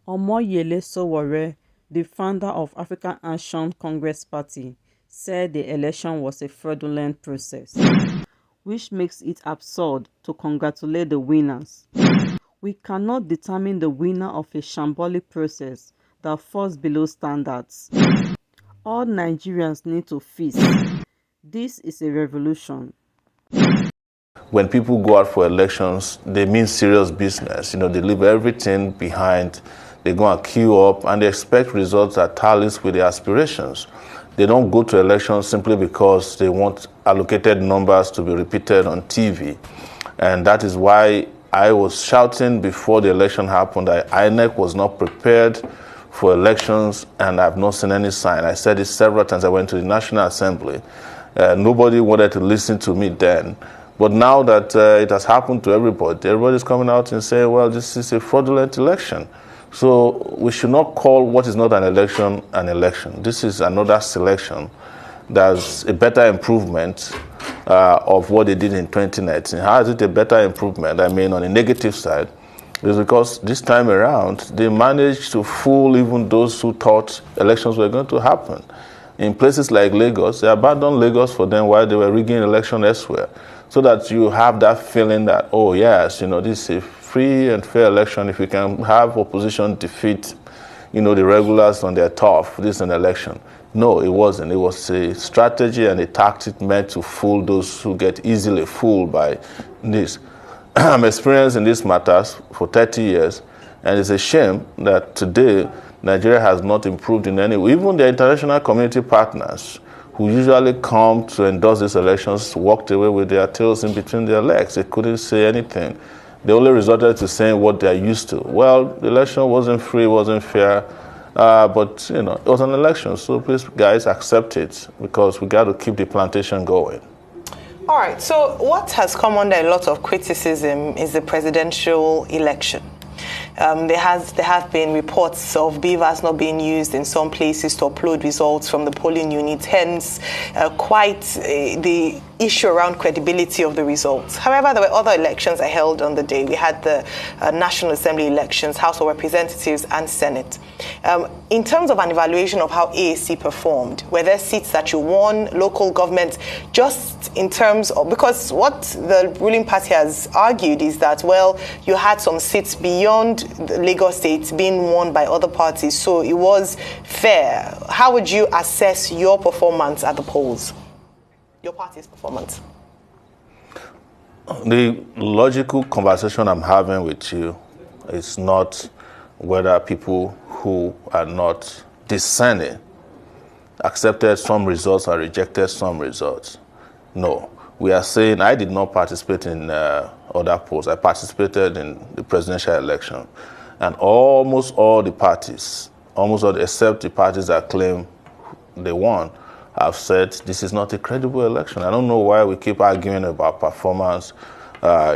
Omoyele Sowore, the founder of African Action Congress Party, said the election was a fraudulent process, which makes it absurd to congratulate the winners. We cannot determine the winner of a shambolic process that falls below standards. All Nigerians need to feast. This is a revolution. When people go out for elections, they mean serious business. They leave everything behind. They go and queue up, and they expect results that tallies with their aspirations. They don't go to elections simply because they want allocated numbers to be repeated on TV. And that is why I was shouting before the election happened that INEC was not prepared for elections, and I've not seen any sign. I said it several times. I went to the National Assembly. Nobody wanted to listen to me then. But now that it has happened to everybody's coming out and saying, well, this is a fraudulent election. So we should not call what is not an election an election. This is another selection. That's a better improvement of what they did in 2019. How is it a better improvement? I mean, on the negative side, is because this time around, they managed to fool even those who thought elections were going to happen. In places like Lagos, they abandoned Lagos for them while they were rigging election elsewhere. So that you have that feeling that, oh yes, this is a free and fair election. If we can have opposition defeat, the regulars on their turf, this is an election. No, it wasn't. It was a strategy and a tactic meant to fool those who get easily fooled by this. I'm experienced in these matters for 30 years, and it's a shame that today Nigeria has not improved in any way. Even the international community partners who usually come to endorse these elections walked away with their tails in between their legs. They couldn't say anything. They only resorted to saying what they're used to. Well, the election wasn't free, wasn't fair, but it was an election. So please, guys, accept it, because we got to keep the plantation going. All right, so what has come under a lot of criticism is the presidential election. There have been reports of beavers not being used in some places to upload results from the polling units, hence the issue around credibility of the results. However, there were other elections that held on the day. We had the National Assembly elections, House of Representatives and Senate. In terms of an evaluation of how AAC performed, were there seats that you won, local government, just in terms of, because what the ruling party has argued is that, well, you had some seats beyond the Lagos State being won by other parties, so it was fair. How would you assess your performance at the polls? Your party's performance? The logical conversation I'm having with you is not whether people who are not discerning accepted some results or rejected some results. No. We are saying I did not participate in other polls. I participated in the presidential election. And almost all the parties, except the parties that claim they won, have said this is not a credible election. I don't know why we keep arguing about performance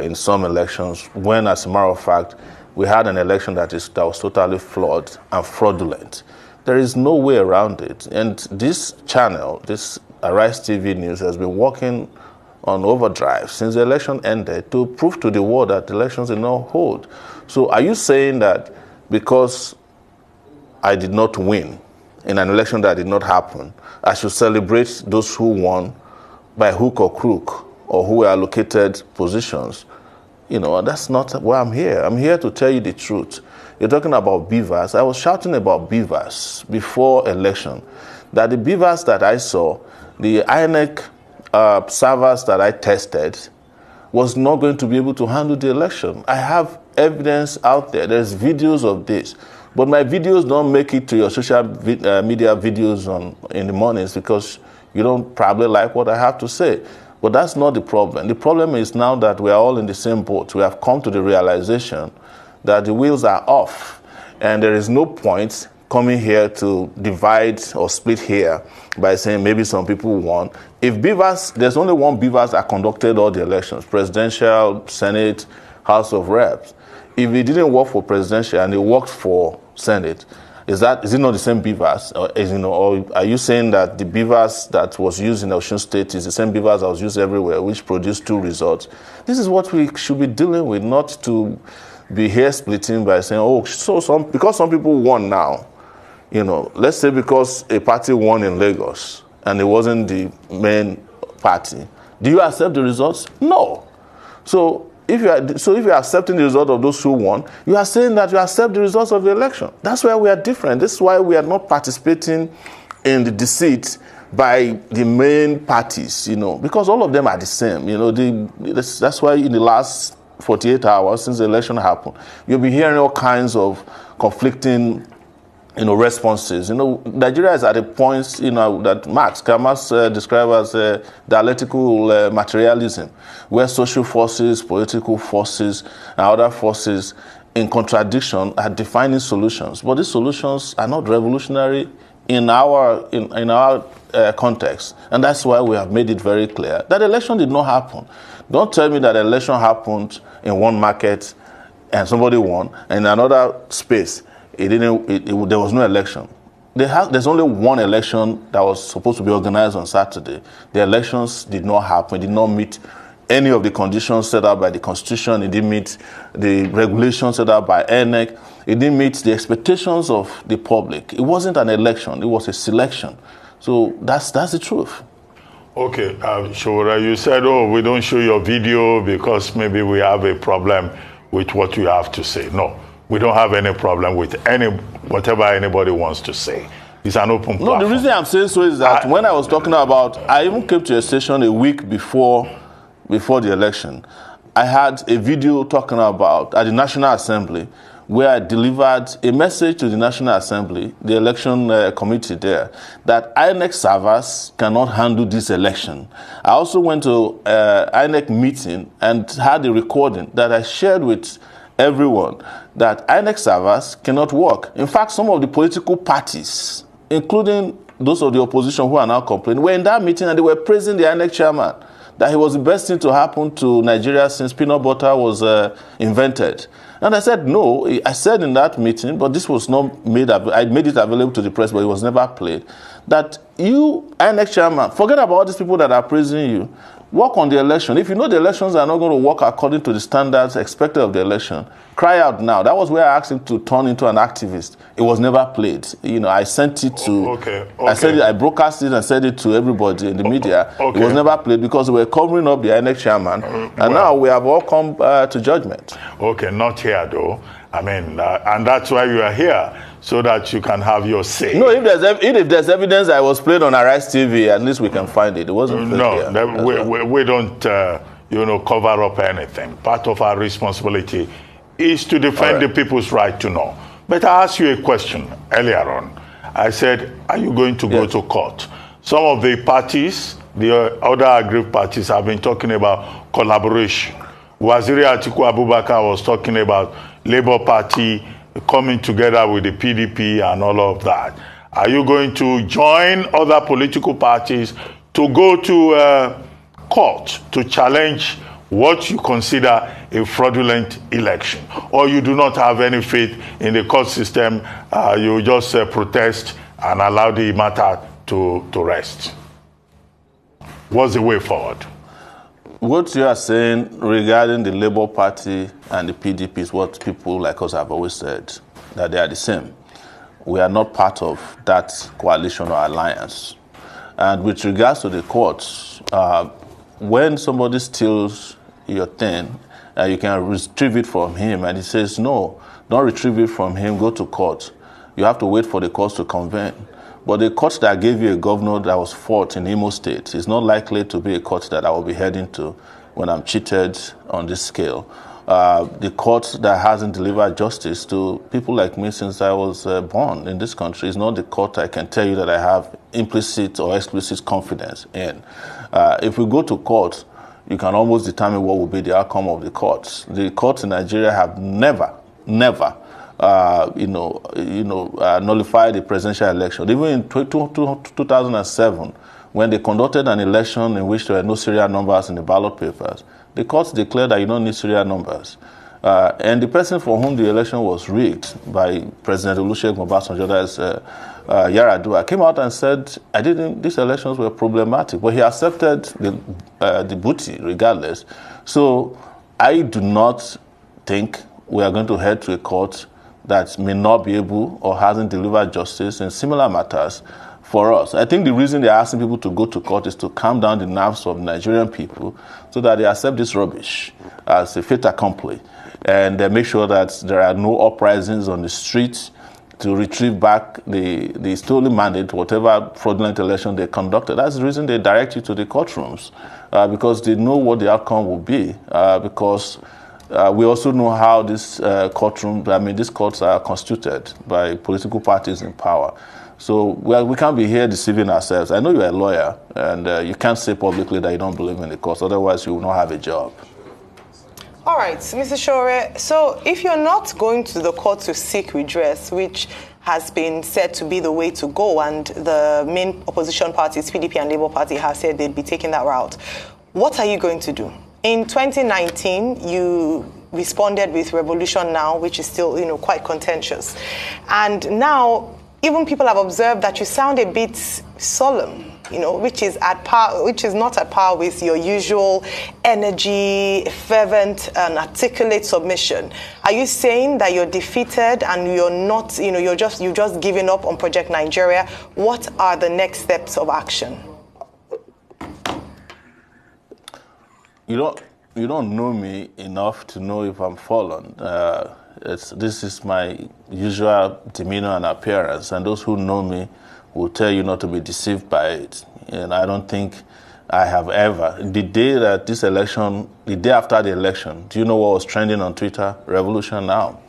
in some elections when, as a matter of fact, we had an election that was totally flawed and fraudulent. There is no way around it. And this channel, this Arise TV News, has been working on overdrive since the election ended to prove to the world that elections did not hold. So are you saying that because I did not win in an election that did not happen, I should celebrate those who won by hook or crook, or who were allocated positions? That's not why I'm here. I'm here to tell you the truth. You're talking about beavers. I was shouting about beavers before election, that the beavers that I saw, the INEC servers that I tested, was not going to be able to handle the election. I have evidence out there. There's videos of this. But my videos don't make it to your social media videos in the mornings because you don't probably like what I have to say. But that's not the problem. The problem is now that we are all in the same boat. We have come to the realization that the wheels are off, and there is no point coming here to divide or split here by saying maybe some people won. If beavers, there's only one beavers that conducted all the elections, presidential, Senate, House of Reps. If it didn't work for presidential and it worked for Senate, is it not the same beavers? Or are you saying that the beavers that was used in Osun State is the same beavers that was used everywhere, which produced two results? This is what we should be dealing with, not to be hair splitting by saying, oh, so because some people won now, let's say because a party won in Lagos and it wasn't the main party, do you accept the results? No. So if you are accepting the result of those who won, you are saying that you accept the results of the election. That's why we are different. This is why we are not participating in the deceit by the main parties, because all of them are the same. That's why in the last 48 hours since the election happened, you'll be hearing all kinds of conflicting responses. Nigeria is at a point, that Marx described as dialectical materialism, where social forces, political forces, and other forces in contradiction are defining solutions. But these solutions are not revolutionary in our context. And that's why we have made it very clear that election did not happen. Don't tell me that election happened in one market and somebody won, and in another space there was no election. There's only one election that was supposed to be organized on Saturday. The elections did not happen. It did not meet any of the conditions set up by the Constitution. It didn't meet the regulations set up by ENEC. It didn't meet the expectations of the public. It wasn't an election. It was a selection. So that's the truth. Okay, Sowore, you said, we don't show your video because maybe we have a problem with what you have to say. No, we don't have any problem with whatever anybody wants to say. It's an open platform. No, the reason I'm saying so is that when I was talking about, I even came to a station a week before the election. I had a video talking about at the National Assembly where I delivered a message to the National Assembly, the election committee there, that INEC servers cannot handle this election. I also went to INEC meeting and had a recording that I shared with everyone that INEC servers cannot work. In fact, some of the political parties, including those of the opposition who are now complaining, were in that meeting and they were praising the INEC chairman, that he was the best thing to happen to Nigeria since peanut butter was invented. And I said, no, I said in that meeting, but this was not made available. I made it available to the press, but it was never played, that you, INEC chairman, forget about all these people that are praising you. Work on the election. If you know the elections are not going to work according to the standards expected of the election, cry out now. That was where I asked him to turn into an activist. It was never played. I sent it to, okay. I broadcast it and sent it to everybody in the media. Okay. It was never played because we were covering up the INEC chairman. And now we have all come to judgment. Okay, not here though. I mean, and that's why you are here, so that you can have your say. No, if there's evidence I was played on Arise TV, at least we can find it. It wasn't played No, we don't, cover up anything. Part of our responsibility is to defend the people's right to know. But I asked you a question earlier on. I said, are you going to go to court? Some of the parties, the other aggrieved parties, have been talking about collaboration. Waziri Atiku Abubakar was talking about Labour Party coming together with the PDP and all of that. Are you going to join other political parties to go to court to challenge what you consider a fraudulent election? Or you do not have any faith in the court system, you just protest and allow the matter to rest? What's the way forward? What you are saying regarding the Labour Party and the PDP is what people like us have always said, that they are the same. We are not part of that coalition or alliance. And with regards to the courts, when somebody steals your thing, you can retrieve it from him, and he says, no, don't retrieve it from him, go to court. You have to wait for the courts to convene. But the court that gave you a governor that was fought in Imo State is not likely to be a court that I will be heading to when I'm cheated on this scale. The court that hasn't delivered justice to people like me since I was born in this country is not the court I can tell you that I have implicit or explicit confidence in. If we go to court, you can almost determine what will be the outcome of the courts. The courts in Nigeria have never nullified the presidential election. Even in 2007, when they conducted an election in which there were no serial numbers in the ballot papers, the courts declared that you don't need serial numbers. And the person for whom the election was rigged by President Olusegun Obasanjo, that is Yaradua, came out and said, these elections were problematic, but he accepted the booty regardless. So I do not think we are going to head to a court that may not be able or hasn't delivered justice in similar matters for us. I think the reason they're asking people to go to court is to calm down the nerves of Nigerian people so that they accept this rubbish as a fait accompli, and they make sure that there are no uprisings on the streets to retrieve back the stolen mandate, whatever fraudulent election they conducted. That's the reason they direct you to the courtrooms, because they know what the outcome will be, because we also know how this these courts are constituted by political parties in power. So we can't be here deceiving ourselves. I know you're a lawyer, and you can't say publicly that you don't believe in the courts, otherwise you will not have a job. All right, Mr. Sowore, so if you're not going to the court to seek redress, which has been said to be the way to go, and the main opposition parties, PDP and Labour Party, have said they'd be taking that route, what are you going to do? In 2019, you responded with Revolution Now, which is still, quite contentious. And now, even people have observed that you sound a bit solemn, which is not at par with your usual energy, fervent and articulate submission. Are you saying that you're defeated and you're not, you've just given up on Project Nigeria? What are the next steps of action? You don't know me enough to know if I'm fallen. This is my usual demeanor and appearance, and those who know me will tell you not to be deceived by it. And I don't think I have ever. The day after the election, do you know what was trending on Twitter? Revolution Now.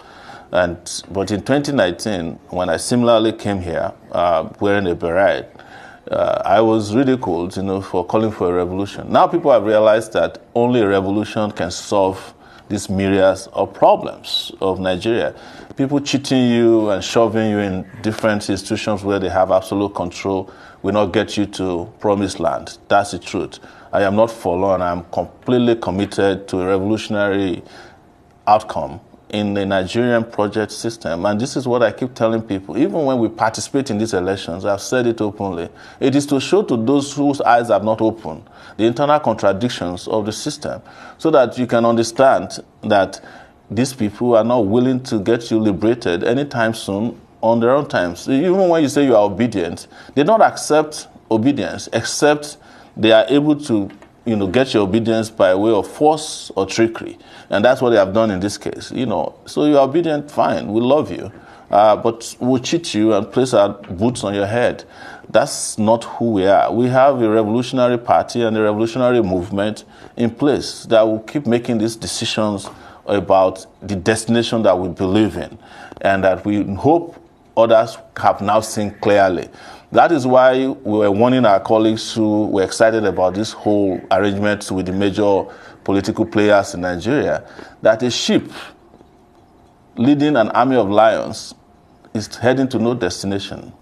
But in 2019, when I similarly came here wearing a beret, I was ridiculed, for calling for a revolution. Now people have realized that only a revolution can solve these myriads of problems of Nigeria. People cheating you and shoving you in different institutions where they have absolute control will not get you to promised land. That's the truth. I am not forlorn. I'm completely committed to a revolutionary outcome in the Nigerian project system. And this is what I keep telling people. Even when we participate in these elections, I've said it openly, it is to show to those whose eyes have not opened the internal contradictions of the system, so that you can understand that these people are not willing to get you liberated anytime soon on their own terms. Even when you say you are obedient, they don't accept obedience except they are able to get your obedience by way of force or trickery. And that's what they have done in this case. So you're obedient, fine, we love you. But we'll cheat you and place our boots on your head. That's not who we are. We have a revolutionary party and a revolutionary movement in place that will keep making these decisions about the destination that we believe in, and that we hope others have now seen clearly. That is why we were warning our colleagues who were excited about this whole arrangement with the major political players in Nigeria, that a sheep leading an army of lions is heading to no destination.